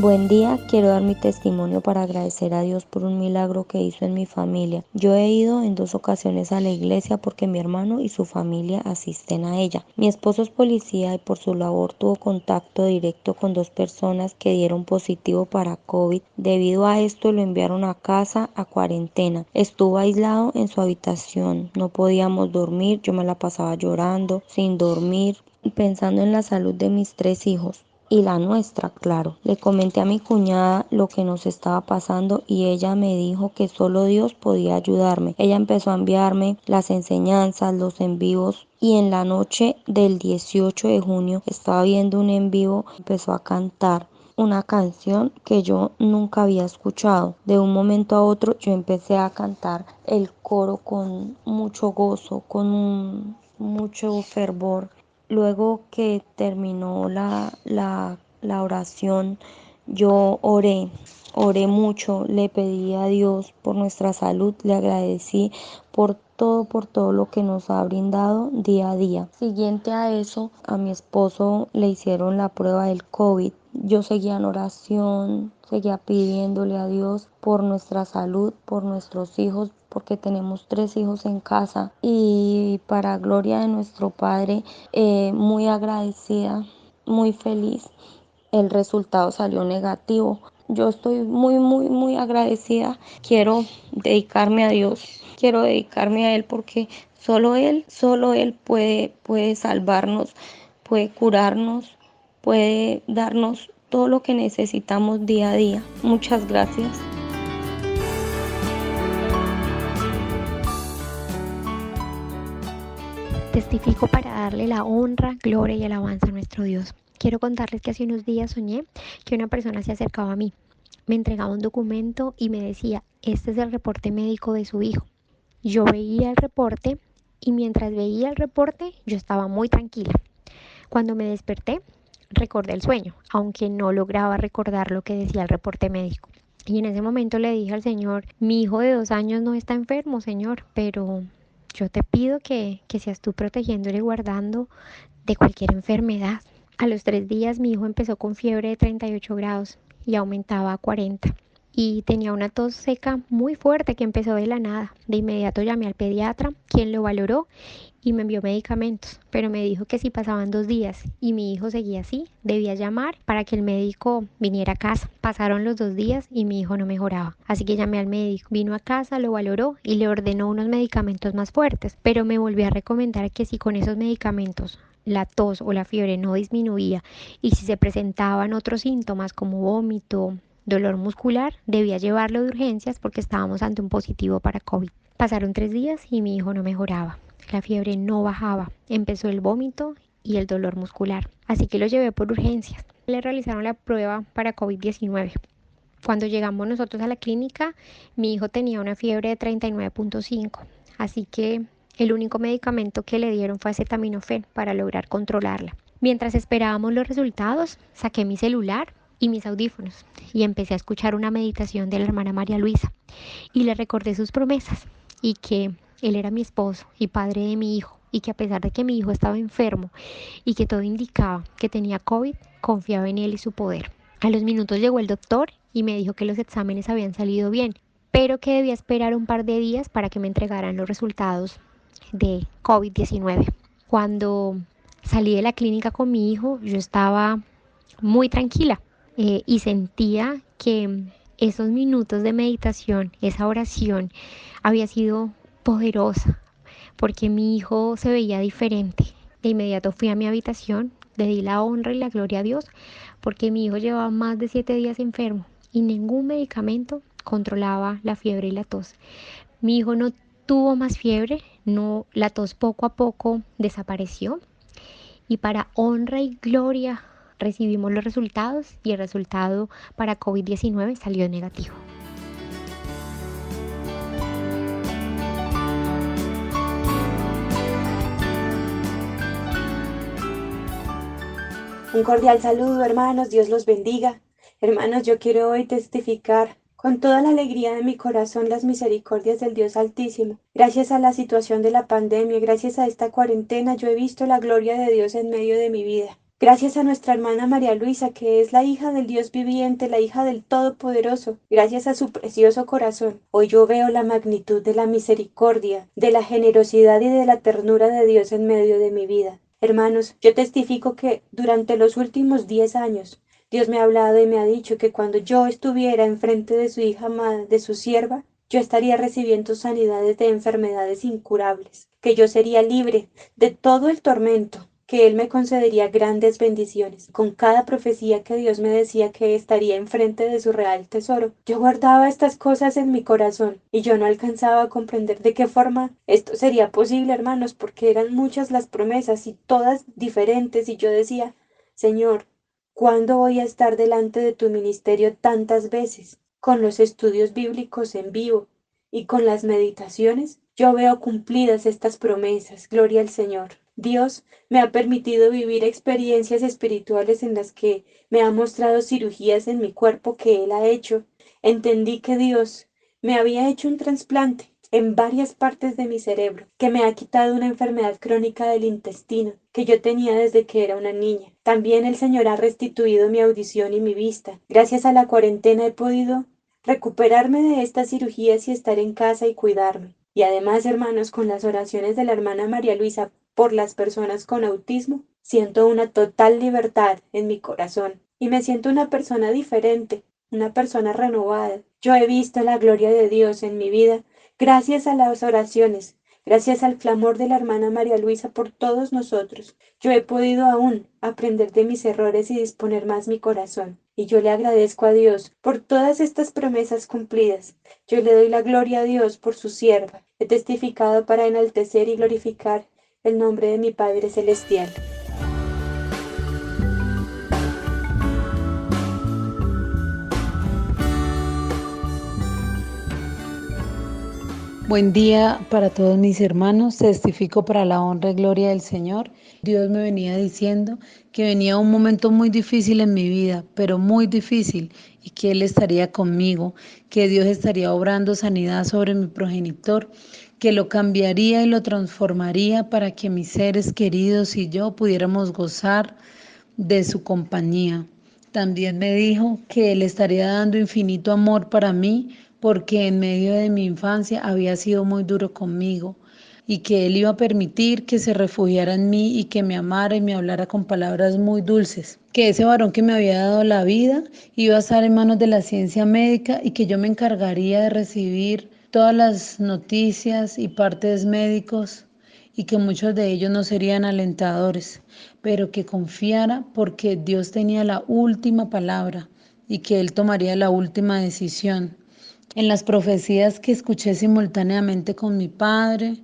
Buen día, quiero dar mi testimonio para agradecer a Dios por un milagro que hizo en mi familia. Yo he ido en 2 ocasiones a la iglesia porque mi hermano y su familia asisten a ella. Mi esposo es policía y por su labor tuvo contacto directo con 2 personas que dieron positivo para COVID. Debido a esto lo enviaron a casa a cuarentena. Estuvo aislado en su habitación, no podíamos dormir, yo me la pasaba llorando, sin dormir y pensando en la salud de mis 3 hijos. Y la nuestra, claro. Le comenté a mi cuñada lo que nos estaba pasando y ella me dijo que solo Dios podía ayudarme. Ella empezó a enviarme las enseñanzas, los en vivos y en la noche del 18 de junio estaba viendo un en vivo, empezó a cantar una canción que yo nunca había escuchado. De un momento a otro yo empecé a cantar el coro con mucho gozo, con mucho fervor. Luego que terminó la oración, yo oré mucho, le pedí a Dios por nuestra salud, le agradecí por todo lo que nos ha brindado día a día. Siguiente a eso, a mi esposo le hicieron la prueba del COVID. Yo seguía en oración, seguía pidiéndole a Dios por nuestra salud, por nuestros hijos, porque tenemos 3 hijos en casa y para gloria de nuestro Padre, muy agradecida, muy feliz. El resultado salió negativo. Yo estoy muy agradecida. Quiero dedicarme a Dios. Quiero dedicarme a Él porque solo Él puede salvarnos, puede curarnos, puede darnos todo lo que necesitamos día a día. Muchas gracias. Testifico para darle la honra, gloria y alabanza a nuestro Dios. Quiero contarles que hace unos días soñé que una persona se acercaba a mí, me entregaba un documento y me decía, este es el reporte médico de su hijo. Yo veía el reporte y mientras veía el reporte yo estaba muy tranquila. Cuando me desperté, recordé el sueño, aunque no lograba recordar lo que decía el reporte médico. Y en ese momento le dije al Señor, mi hijo de 2 años no está enfermo, Señor, pero yo te pido que seas tú protegiéndole y guardando de cualquier enfermedad. A los 3 días mi hijo empezó con fiebre de 38 grados y aumentaba a 40. Y tenía una tos seca muy fuerte que empezó de la nada. De inmediato llamé al pediatra, quien lo valoró y me envió medicamentos, pero me dijo que si pasaban 2 días y mi hijo seguía así, debía llamar para que el médico viniera a casa. Pasaron los 2 días y mi hijo no mejoraba, así que llamé al médico, vino a casa, lo valoró y le ordenó unos medicamentos más fuertes, pero me volvió a recomendar que si con esos medicamentos la tos o la fiebre no disminuía y si se presentaban otros síntomas como vómito, dolor muscular, debía llevarlo de urgencias porque estábamos ante un positivo para COVID. Pasaron 3 días y mi hijo no mejoraba. La fiebre no bajaba, empezó el vómito y el dolor muscular, así que lo llevé por urgencias. Le realizaron la prueba para COVID-19. Cuando llegamos nosotros a la clínica, mi hijo tenía una fiebre de 39.5, así que el único medicamento que le dieron fue acetaminofén para lograr controlarla. Mientras esperábamos los resultados, saqué mi celular y mis audífonos y empecé a escuchar una meditación de la hermana María Luisa y le recordé sus promesas y que él era mi esposo y padre de mi hijo y que a pesar de que mi hijo estaba enfermo y que todo indicaba que tenía COVID, confiaba en él y su poder. A los minutos llegó el doctor y me dijo que los exámenes habían salido bien, pero que debía esperar un par de días para que me entregaran los resultados de COVID-19. Cuando salí de la clínica con mi hijo, yo estaba muy tranquila y sentía que esos minutos de meditación, esa oración, había sido poderosa porque mi hijo se veía diferente. De inmediato fui a mi habitación, le di la honra y la gloria a Dios porque mi hijo llevaba más de 7 días enfermo y ningún medicamento controlaba la fiebre y la tos. Mi hijo no tuvo más fiebre, no, la tos poco a poco desapareció y para honra y gloria recibimos los resultados y el resultado para COVID-19 salió negativo. Un cordial saludo, hermanos, Dios los bendiga. Hermanos, yo quiero hoy testificar con toda la alegría de mi corazón las misericordias del Dios Altísimo. Gracias a la situación de la pandemia, gracias a esta cuarentena, yo he visto la gloria de Dios en medio de mi vida. Gracias a nuestra hermana María Luisa, que es la hija del Dios viviente, la hija del Todopoderoso. Gracias a su precioso corazón. Hoy yo veo la magnitud de la misericordia, de la generosidad y de la ternura de Dios en medio de mi vida. Hermanos, yo testifico que durante los últimos 10 años, Dios me ha hablado y me ha dicho que cuando yo estuviera enfrente de su hija amada, de su sierva, yo estaría recibiendo sanidades de enfermedades incurables, que yo sería libre de todo el tormento, que Él me concedería grandes bendiciones. Con cada profecía que Dios me decía que estaría enfrente de su real tesoro, yo guardaba estas cosas en mi corazón y yo no alcanzaba a comprender de qué forma esto sería posible, hermanos, porque eran muchas las promesas y todas diferentes y yo decía, Señor, ¿cuándo voy a estar delante de tu ministerio tantas veces? Con los estudios bíblicos en vivo y con las meditaciones, yo veo cumplidas estas promesas. Gloria al Señor. Dios me ha permitido vivir experiencias espirituales en las que me ha mostrado cirugías en mi cuerpo que Él ha hecho. Entendí que Dios me había hecho un trasplante en varias partes de mi cerebro, que me ha quitado una enfermedad crónica del intestino que yo tenía desde que era una niña. También el Señor ha restituido mi audición y mi vista. Gracias a la cuarentena he podido recuperarme de estas cirugías y estar en casa y cuidarme. Y además, hermanos, con las oraciones de la hermana María Luisa por las personas con autismo, siento una total libertad en mi corazón y me siento una persona diferente, una persona renovada. Yo he visto la gloria de Dios en mi vida gracias a las oraciones, gracias al clamor de la hermana María Luisa por todos nosotros. Yo he podido aún aprender de mis errores y disponer más mi corazón. Y yo le agradezco a Dios por todas estas promesas cumplidas. Yo le doy la gloria a Dios por su sierva. He testificado para enaltecer y glorificar el nombre de mi Padre Celestial. Buen día para todos mis hermanos, testifico para la honra y gloria del Señor. Dios me venía diciendo que venía un momento muy difícil en mi vida, pero muy difícil, y que Él estaría conmigo, que Dios estaría obrando sanidad sobre mi progenitor, que lo cambiaría y lo transformaría para que mis seres queridos y yo pudiéramos gozar de su compañía. También me dijo que Él estaría dando infinito amor para mí, porque en medio de mi infancia había sido muy duro conmigo, y que Él iba a permitir que se refugiara en mí y que me amara y me hablara con palabras muy dulces, que ese varón que me había dado la vida iba a estar en manos de la ciencia médica y que yo me encargaría de recibir todas las noticias y partes médicos y que muchos de ellos no serían alentadores, pero que confiara porque Dios tenía la última palabra y que Él tomaría la última decisión. En las profecías que escuché simultáneamente con mi padre,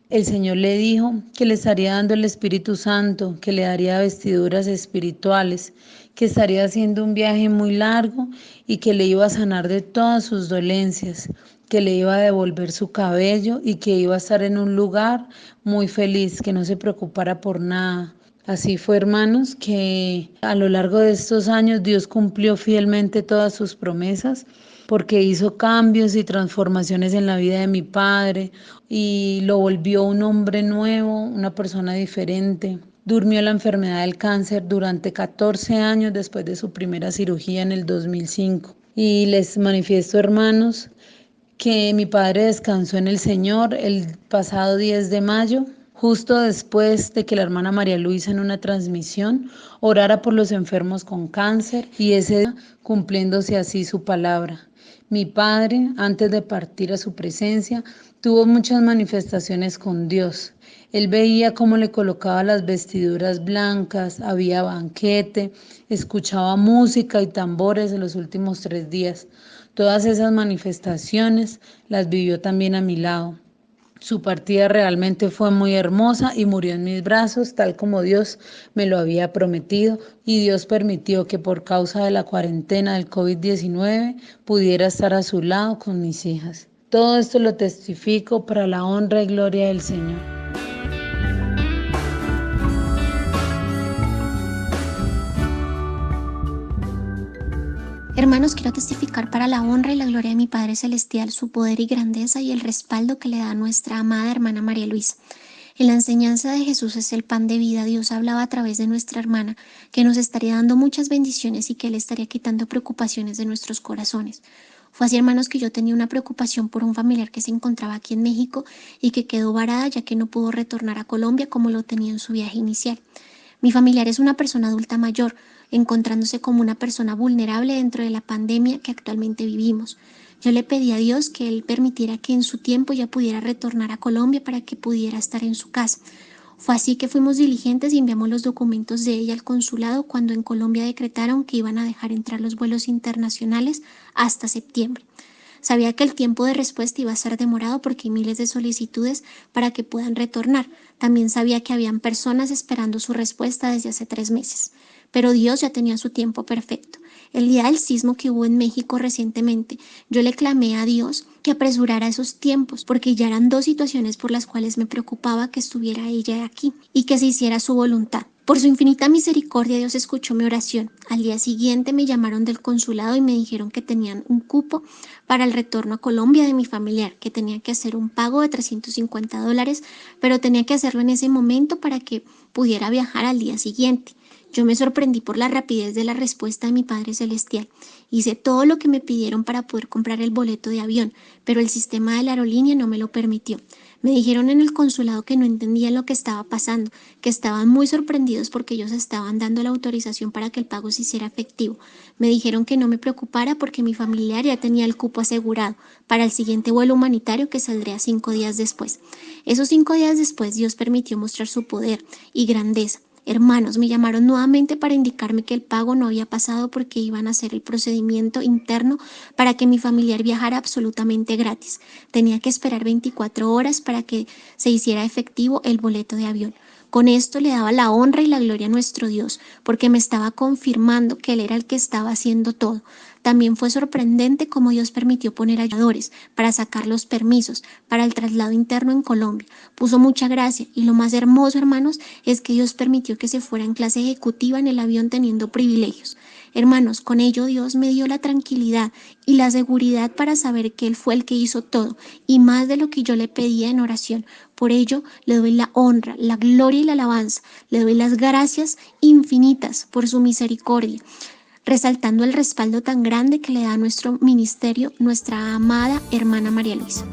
el Señor le dijo que le estaría dando el Espíritu Santo, que le daría vestiduras espirituales, que estaría haciendo un viaje muy largo y que le iba a sanar de todas sus dolencias, que le iba a devolver su cabello y que iba a estar en un lugar muy feliz, que no se preocupara por nada. Así fue, hermanos, que a lo largo de estos años Dios cumplió fielmente todas sus promesas, porque hizo cambios y transformaciones en la vida de mi padre y lo volvió un hombre nuevo, una persona diferente. Durmió la enfermedad del cáncer durante 14 años después de su primera cirugía en el 2005. Y les manifiesto, hermanos, que mi padre descansó en el Señor el pasado 10 de mayo, justo después de que la hermana María Luisa en una transmisión orara por los enfermos con cáncer y ese día cumpliéndose así su palabra. Mi padre, antes de partir a su presencia, tuvo muchas manifestaciones con Dios. Él veía cómo le colocaba las vestiduras blancas, había banquete, escuchaba música y tambores en los últimos 3 días. Todas esas manifestaciones las vivió también a mi lado. Su partida realmente fue muy hermosa y murió en mis brazos, tal como Dios me lo había prometido, y Dios permitió que por causa de la cuarentena del COVID-19 pudiera estar a su lado con mis hijas. Todo esto lo testifico para la honra y gloria del Señor. Hermanos, quiero testificar para la honra y la gloria de mi Padre Celestial su poder y grandeza y el respaldo que le da a nuestra amada hermana María Luisa. En la enseñanza de Jesús es el pan de vida. Dios hablaba a través de nuestra hermana que nos estaría dando muchas bendiciones y que Él estaría quitando preocupaciones de nuestros corazones. Fue así, hermanos, que yo tenía una preocupación por un familiar que se encontraba aquí en México y que quedó varada ya que no pudo retornar a Colombia como lo tenía en su viaje inicial. Mi familiar es una persona adulta mayor, encontrándose como una persona vulnerable dentro de la pandemia que actualmente vivimos. Yo le pedí a Dios que Él permitiera que en su tiempo ya pudiera retornar a Colombia para que pudiera estar en su casa. Fue así que fuimos diligentes y enviamos los documentos de ella al consulado cuando en Colombia decretaron que iban a dejar entrar los vuelos internacionales hasta septiembre. Sabía que el tiempo de respuesta iba a ser demorado porque hay miles de solicitudes para que puedan retornar. También sabía que habían personas esperando su respuesta desde hace 3 meses. Pero Dios ya tenía su tiempo perfecto. El día del sismo que hubo en México recientemente, yo le clamé a Dios que apresurara esos tiempos, porque ya eran 2 situaciones por las cuales me preocupaba que estuviera ella aquí y que se hiciera su voluntad. Por su infinita misericordia, Dios escuchó mi oración. Al día siguiente me llamaron del consulado y me dijeron que tenían un cupo para el retorno a Colombia de mi familiar, que tenía que hacer un pago de $350, pero tenía que hacerlo en ese momento para que pudiera viajar al día siguiente. Yo me sorprendí por la rapidez de la respuesta de mi Padre Celestial. Hice todo lo que me pidieron para poder comprar el boleto de avión, pero el sistema de la aerolínea no me lo permitió. Me dijeron en el consulado que no entendían lo que estaba pasando, que estaban muy sorprendidos porque ellos estaban dando la autorización para que el pago se hiciera efectivo. Me dijeron que no me preocupara porque mi familiar ya tenía el cupo asegurado para el siguiente vuelo humanitario que saldría 5 días después. Esos 5 días después Dios permitió mostrar su poder y grandeza. Hermanos, me llamaron nuevamente para indicarme que el pago no había pasado porque iban a hacer el procedimiento interno para que mi familiar viajara absolutamente gratis. Tenía que esperar 24 horas para que se hiciera efectivo el boleto de avión. Con esto le daba la honra y la gloria a nuestro Dios, porque me estaba confirmando que Él era el que estaba haciendo todo. También fue sorprendente cómo Dios permitió poner ayudadores para sacar los permisos para el traslado interno en Colombia. Puso mucha gracia y lo más hermoso, hermanos, es que Dios permitió que se fuera en clase ejecutiva en el avión teniendo privilegios. Hermanos, con ello Dios me dio la tranquilidad y la seguridad para saber que Él fue el que hizo todo y más de lo que yo le pedía en oración. Por ello le doy la honra, la gloria y la alabanza. Le doy las gracias infinitas por su misericordia, resaltando el respaldo tan grande que le da a nuestro ministerio nuestra amada hermana María Luisa.